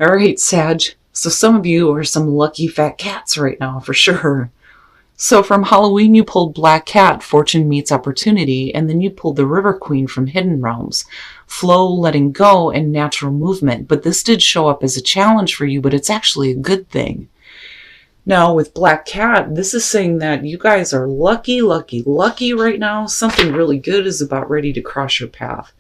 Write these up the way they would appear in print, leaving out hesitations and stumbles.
All right, Sag. So some of you are some lucky fat cats right now, for sure. So from Halloween, you pulled Black Cat, Fortune Meets Opportunity, and then you pulled the River Queen from Hidden Realms, flow, letting go, and natural movement. But this did show up as a challenge for you, but it's actually a good thing. Now, with Black Cat, this is saying that you guys are lucky, lucky, lucky right now. Something really good is about ready to cross your path.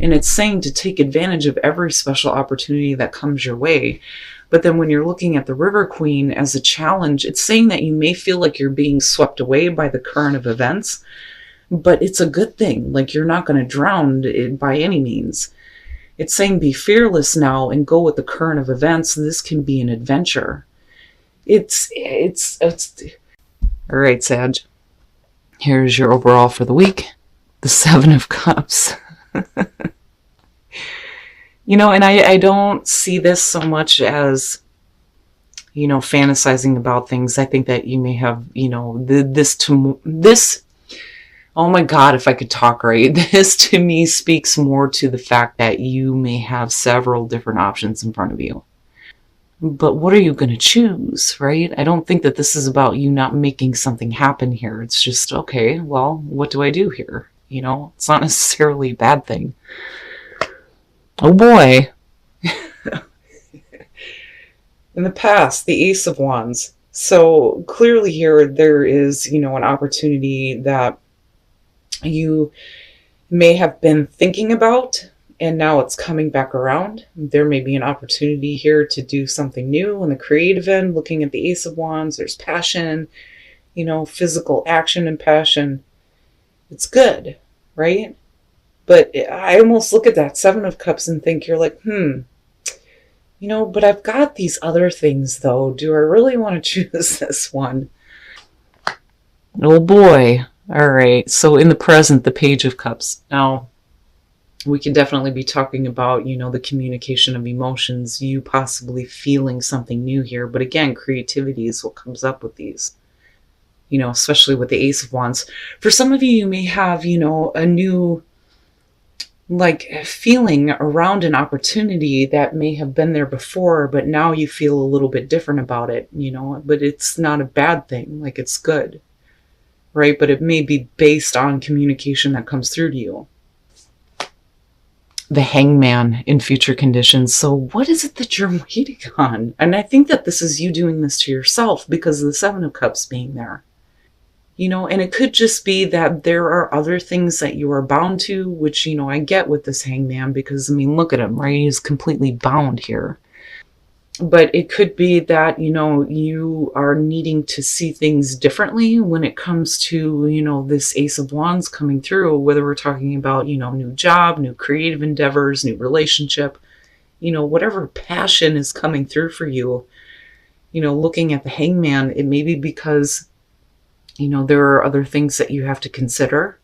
And it's saying to take advantage of every special opportunity that comes your way. But then when you're looking at the River Queen as a challenge, it's saying that you may feel like you're being swept away by the current of events, but it's a good thing. Like, you're not going to drown by any means. It's saying be fearless now and go with the current of events. This can be an adventure. It's all right, Sag. Here's your overall for the week. The Seven of Cups. And I don't see this so much as, fantasizing about things. I think that you may have, this, oh my God, if I could talk right, this to me speaks more to the fact that you may have several different options in front of you. But what are you going to choose, right? I don't think that this is about you not making something happen here. It's just, okay, well, what do I do here? It's not necessarily a bad thing. Oh boy. In the past, the Ace of Wands. So clearly here, there is, an opportunity that you may have been thinking about, and now it's coming back around. There may be an opportunity here to do something new in the creative end. Looking at the Ace of Wands, there's passion, physical action and passion. It's good, right? But I almost look at that Seven of Cups and think you're like, but I've got these other things though. Do I really want to choose this one? Oh boy. All right. So in the present, the Page of Cups. Now, we can definitely be talking about, the communication of emotions, you possibly feeling something new here. But again, creativity is what comes up with these, especially with the Ace of Wands. For some of you, you may have, a new feeling around an opportunity that may have been there before, but now you feel a little bit different about it, but it's not a bad thing. It's good, right? But it may be based on communication that comes through to you. The Hangman in future conditions. So what is it that you're waiting on? And I think that this is you doing this to yourself because of the Seven of Cups being there. And it could just be that there are other things that you are bound to, which, I get with this Hangman because, look at him, right? He's completely bound here. But it could be that, you are needing to see things differently when it comes to, this Ace of Wands coming through, whether we're talking about, new job, new creative endeavors, new relationship, whatever passion is coming through for you, looking at the Hangman, it may be because, there are other things that you have to consider.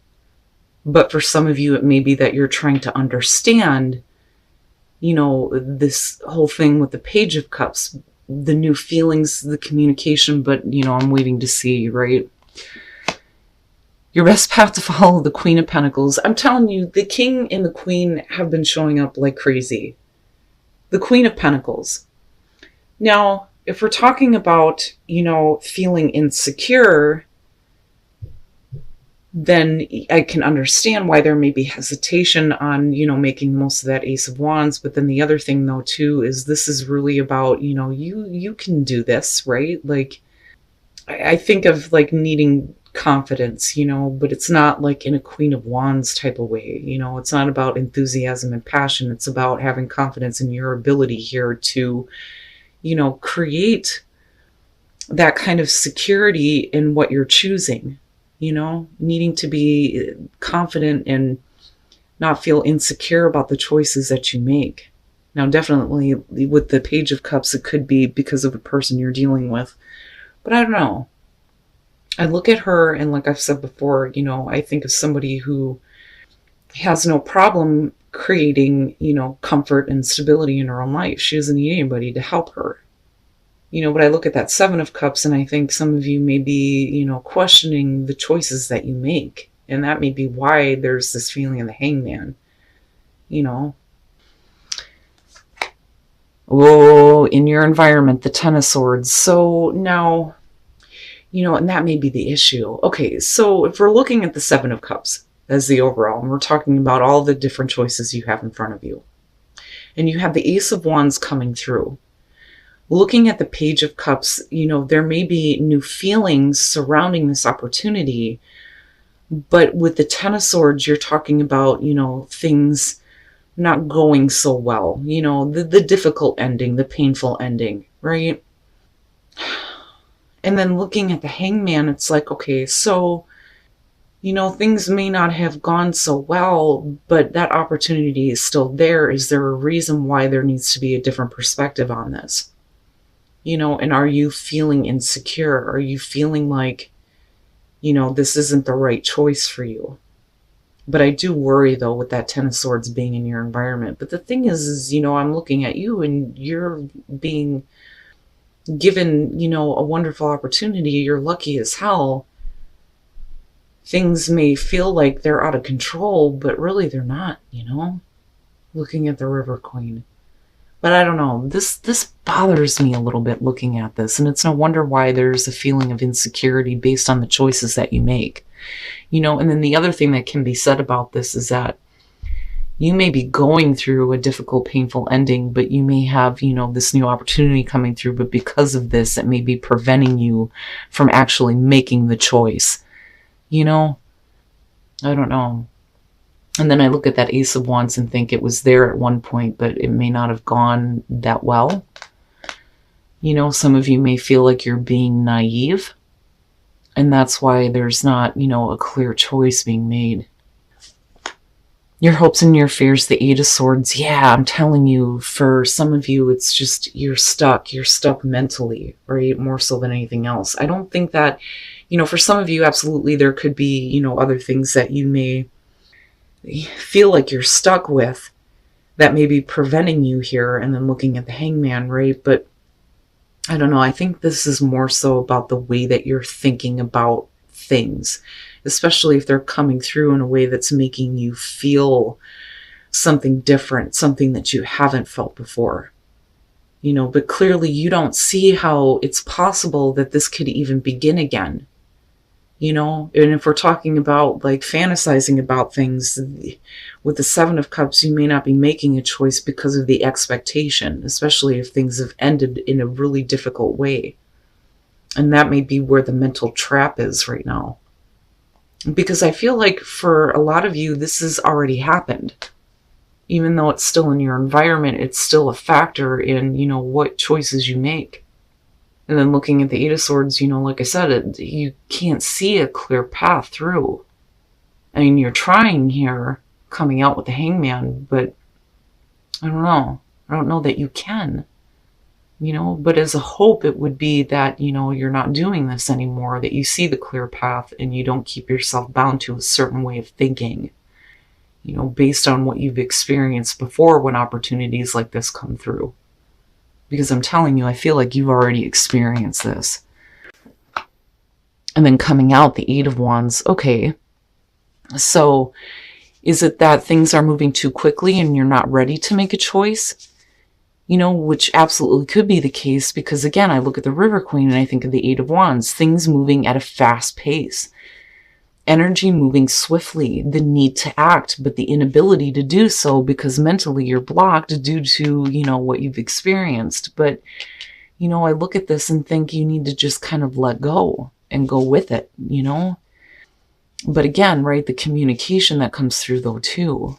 But for some of you, it may be that you're trying to understand this whole thing with the Page of Cups, the new feelings, the communication, but, I'm waiting to see, right? Your best path to follow, the Queen of Pentacles. I'm telling you, the King and the Queen have been showing up like crazy. The Queen of Pentacles. Now, if we're talking about, feeling insecure, then I can understand why there may be hesitation on, making most of that Ace of Wands. But then the other thing though, too, is this is really about, you can do this, right? I think of needing confidence, but it's not in a Queen of Wands type of way. It's not about enthusiasm and passion. It's about having confidence in your ability here to, create that kind of security in what you're choosing. Needing to be confident and not feel insecure about the choices that you make. Now, definitely with the Page of Cups, it could be because of the person you're dealing with. But I don't know. I look at her and like I've said before, I think of somebody who has no problem creating, comfort and stability in her own life. She doesn't need anybody to help her. But I look at that Seven of Cups and I think some of you may be, questioning the choices that you make. And that may be why there's this feeling of the Hangman, Oh, in your environment, the Ten of Swords. So now, and that may be the issue. Okay, so if we're looking at the Seven of Cups as the overall, and we're talking about all the different choices you have in front of you, and you have the Ace of Wands coming through, looking at the Page of Cups, there may be new feelings surrounding this opportunity, but with the Ten of Swords, you're talking about, things not going so well, the difficult ending, the painful ending, right? And then looking at the Hangman, it's like, okay, so, things may not have gone so well, but that opportunity is still there. Is there a reason why there needs to be a different perspective on this? And are you feeling insecure? Are you feeling like, this isn't the right choice for you? But I do worry, though, with that Ten of Swords being in your environment. But the thing is, I'm looking at you and you're being given, a wonderful opportunity. You're lucky as hell. Things may feel like they're out of control, but really they're not, looking at the River Queen. But I don't know, this bothers me a little bit looking at this, and it's no wonder why there's a feeling of insecurity based on the choices that you make. And then the other thing that can be said about this is that you may be going through a difficult, painful ending, but you may have, this new opportunity coming through, but because of this, it may be preventing you from actually making the choice. I don't know. And then I look at that Ace of Wands and think it was there at one point, but it may not have gone that well. Some of you may feel like you're being naive, and that's why there's not, a clear choice being made. Your hopes and your fears, the Eight of Swords. Yeah, I'm telling you, for some of you, it's just you're stuck mentally, right? More so than anything else. I don't think that, for some of you, absolutely, there could be, other things that you may feel like you're stuck with that may be preventing you here, and then looking at the Hangman, right? But I don't know, I think this is more so about the way that you're thinking about things, especially if they're coming through in a way that's making you feel something different, something that you haven't felt before. But clearly you don't see how it's possible that this could even begin again. And if we're talking about like fantasizing about things with the Seven of Cups, you may not be making a choice because of the expectation, especially if things have ended in a really difficult way. And that may be where the mental trap is right now. Because I feel like for a lot of you, this has already happened. Even though it's still in your environment, it's still a factor in, what choices you make. And then looking at the Eight of Swords, like I said, you can't see a clear path through. I mean, you're trying here, coming out with the Hangman, but I don't know. I don't know that you can. But as a hope, it would be that, you're not doing this anymore, that you see the clear path and you don't keep yourself bound to a certain way of thinking, based on what you've experienced before when opportunities like this come through. Because I'm telling you, I feel like you've already experienced this. And then coming out, the Eight of Wands. Okay, so is it that things are moving too quickly and you're not ready to make a choice? Which absolutely could be the case, because again, I look at the River Queen and I think of the Eight of Wands, things moving at a fast pace, energy moving swiftly, the need to act, but the inability to do so because mentally you're blocked due to, what you've experienced. But, I look at this and think you need to just kind of let go and go with it, But again, right, the communication that comes through though too.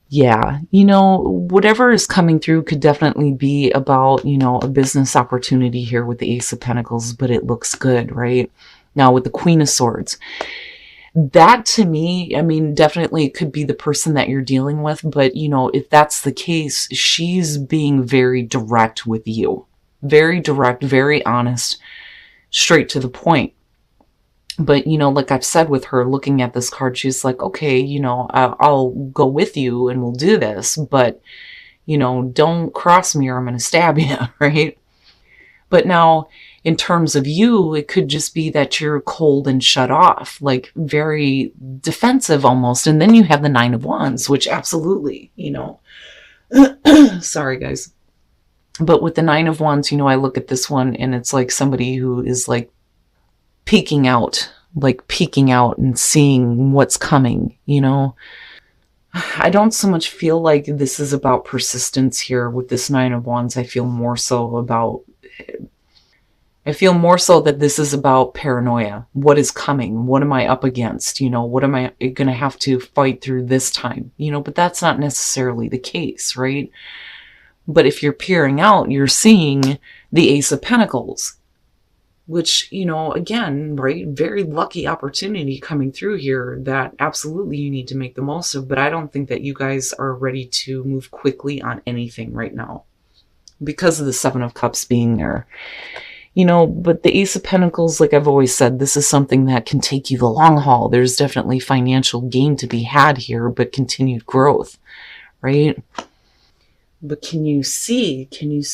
Yeah, whatever is coming through could definitely be about, a business opportunity here with the Ace of Pentacles, but it looks good, right? Now with the Queen of Swords, that to me, I mean, definitely it could be the person that you're dealing with, but if that's the case, she's being very direct with you. Very direct, very honest, straight to the point. But, like I've said with her, looking at this card, she's like, okay, I'll go with you and we'll do this, but, don't cross me or I'm going to stab you, right? But now, in terms of you, it could just be that you're cold and shut off, like very defensive almost. And then you have the Nine of Wands, which absolutely, sorry guys. But with the Nine of Wands, I look at this one and it's like somebody who is like peeking out and seeing what's coming. I don't so much feel like this is about persistence here with this Nine of Wands. I feel more so that this is about paranoia. What is coming? What am I up against? What am I going to have to fight through this time? But that's not necessarily the case, right? But if you're peering out, you're seeing the Ace of Pentacles, which, again, right, very lucky opportunity coming through here that absolutely you need to make the most of. But I don't think that you guys are ready to move quickly on anything right now because of the Seven of Cups being there. But the Ace of Pentacles, like I've always said, this is something that can take you the long haul. There's definitely financial gain to be had here, but continued growth, right? But can you see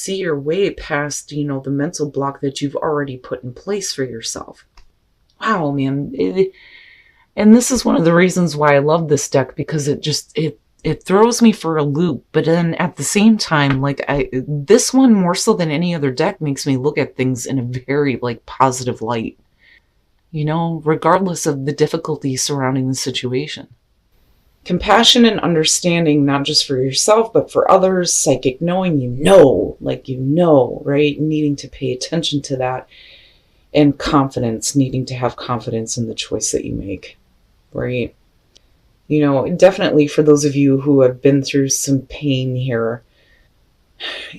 your way past, the mental block that you've already put in place for yourself? Wow, man. And this is one of the reasons why I love this deck, because it throws me for a loop. But then at the same time, this one more so than any other deck makes me look at things in a very positive light, regardless of the difficulty surrounding the situation. Compassion and understanding, not just for yourself, but for others. Psychic knowing, right? Needing to pay attention to that. And confidence, needing to have confidence in the choice that you make, right? Definitely for those of you who have been through some pain here,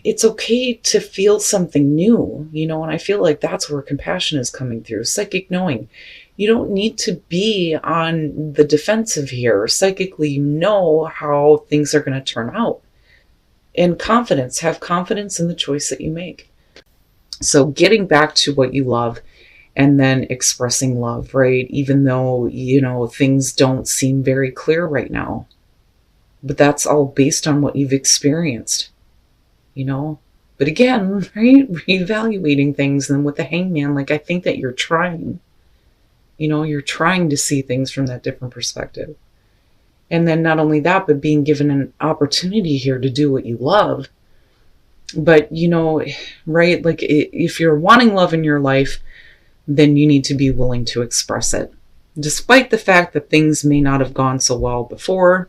it's okay to feel something new, and I feel like that's where compassion is coming through. Psychic knowing. You don't need to be on the defensive here. Psychically, you know how things are going to turn out. And confidence. Have confidence in the choice that you make. So getting back to what you love and then expressing love, right? Even though, things don't seem very clear right now. But that's all based on what you've experienced, But again, right? Reevaluating things. And with the Hangman, I think that you're trying. You're trying to see things from that different perspective. And then not only that, but being given an opportunity here to do what you love. But, right? If you're wanting love in your life, then you need to be willing to express it. Despite the fact that things may not have gone so well before,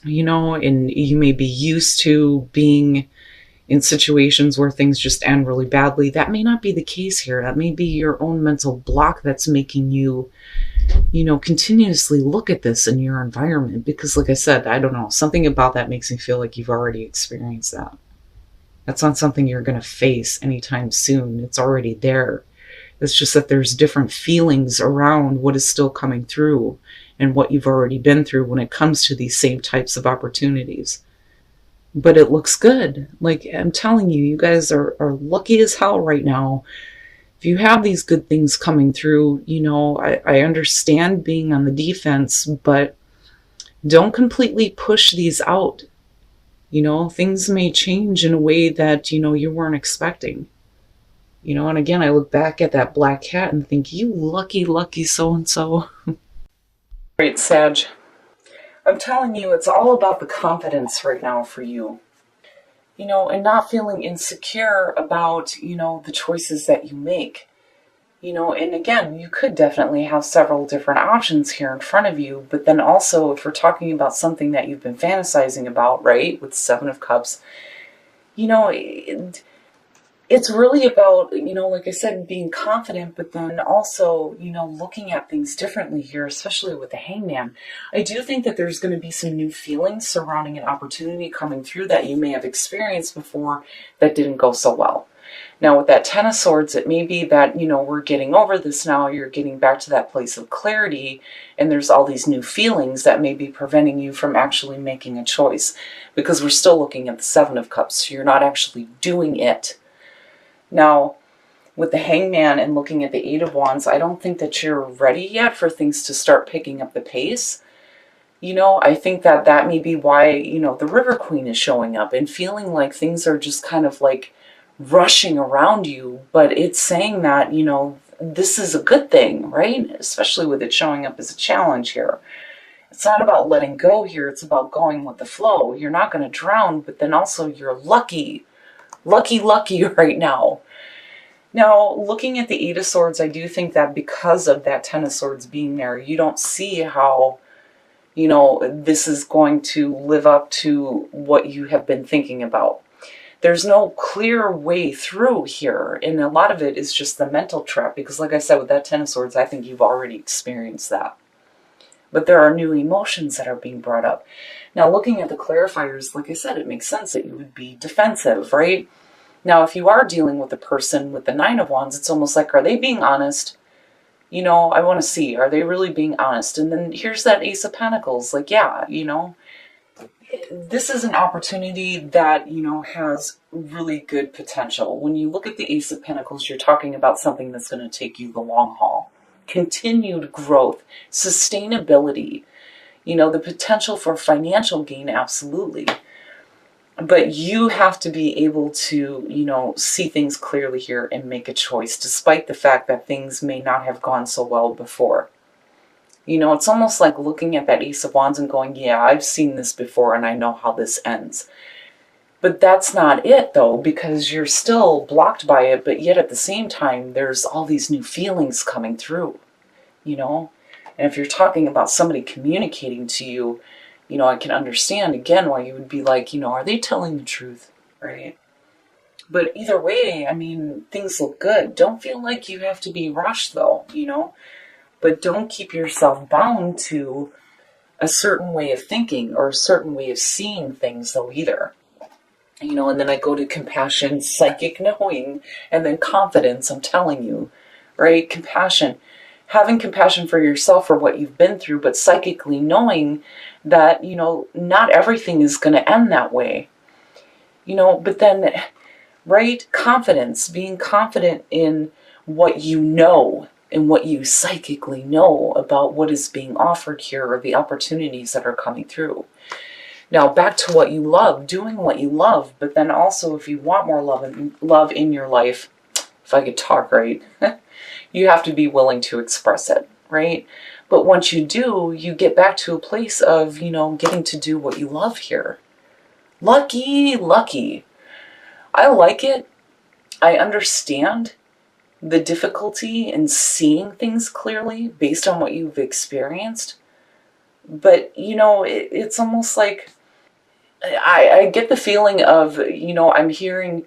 and you may be used to being in situations where things just end really badly. That may not be the case here. That may be your own mental block that's making you, continuously look at this in your environment. Because like I said, I don't know, something about that makes me feel like you've already experienced that. That's not something you're going to face anytime soon. It's already there. It's just that there's different feelings around what is still coming through and what you've already been through when it comes to these same types of opportunities. But it looks good. I'm telling you, you guys are lucky as hell right now. If you have these good things coming through, I understand being on the defense, but don't completely push these out. Things may change in a way that, you weren't expecting. And again, I look back at that black cat and think, you lucky, lucky so-and-so. Great, Sag. I'm telling you, it's all about the confidence right now for you. And not feeling insecure about, the choices that you make. And again, you could definitely have several different options here in front of you. But then also, if we're talking about something that you've been fantasizing about, right, with Seven of Cups, it's really about, like I said, being confident, but then also, looking at things differently here, especially with the Hangman. I do think that there's going to be some new feelings surrounding an opportunity coming through that you may have experienced before that didn't go so well. Now, with that Ten of Swords, it may be that, we're getting over this now, you're getting back to that place of clarity, and there's all these new feelings that may be preventing you from actually making a choice, because we're still looking at the Seven of Cups, so you're not actually doing it. Now, with the Hangman and looking at the Eight of Wands, I don't think that you're ready yet for things to start picking up the pace. I think that that may be why, the River Queen is showing up and feeling like things are just kind of rushing around you. But it's saying that, this is a good thing, right? Especially with it showing up as a challenge here. It's not about letting go here. It's about going with the flow. You're not going to drown, but then also you're lucky. Lucky, lucky right now. Now, looking at the Eight of Swords, I do think that because of that Ten of Swords being there, you don't see how, this is going to live up to what you have been thinking about. There's no clear way through here, and a lot of it is just the mental trap, because like I said, with that Ten of Swords, I think you've already experienced that. But there are new emotions that are being brought up. Now, looking at the clarifiers, like I said, it makes sense that you would be defensive, right? Now, if you are dealing with a person with the Nine of Wands, it's almost like, are they being honest? I want to see, are they really being honest? And then here's that Ace of Pentacles, like, yeah, this is an opportunity that, has really good potential. When you look at the Ace of Pentacles, you're talking about something that's going to take you the long haul. Continued growth, sustainability, the potential for financial gain, absolutely. But you have to be able to, see things clearly here and make a choice, despite the fact that things may not have gone so well before. It's almost like looking at that Ace of Wands and going, yeah, I've seen this before and I know how this ends. But that's not it, though, because you're still blocked by it, but yet at the same time, there's all these new feelings coming through, And if you're talking about somebody communicating to you, I can understand, again, why you would be like, are they telling the truth, right? But either way, I mean, things look good. Don't feel like you have to be rushed, though, But don't keep yourself bound to a certain way of thinking or a certain way of seeing things, though, either. And then I go to compassion, psychic knowing, and then confidence, I'm telling you, right? Compassion. Having compassion for yourself for what you've been through, but psychically knowing that, not everything is going to end that way. But then, right? Confidence, being confident in what you know and what you psychically know about what is being offered here or the opportunities that are coming through. Now, back to what you love, doing what you love, but then also if you want more love in your life, if I could talk right, you have to be willing to express it, right? But once you do, you get back to a place of, getting to do what you love here. Lucky, lucky. I like it. I understand the difficulty in seeing things clearly based on what you've experienced. But, it's almost like I get the feeling of, I'm hearing,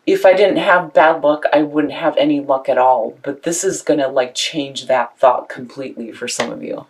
if I didn't have bad luck, I wouldn't have any luck at all. But this is going to change that thought completely for some of you.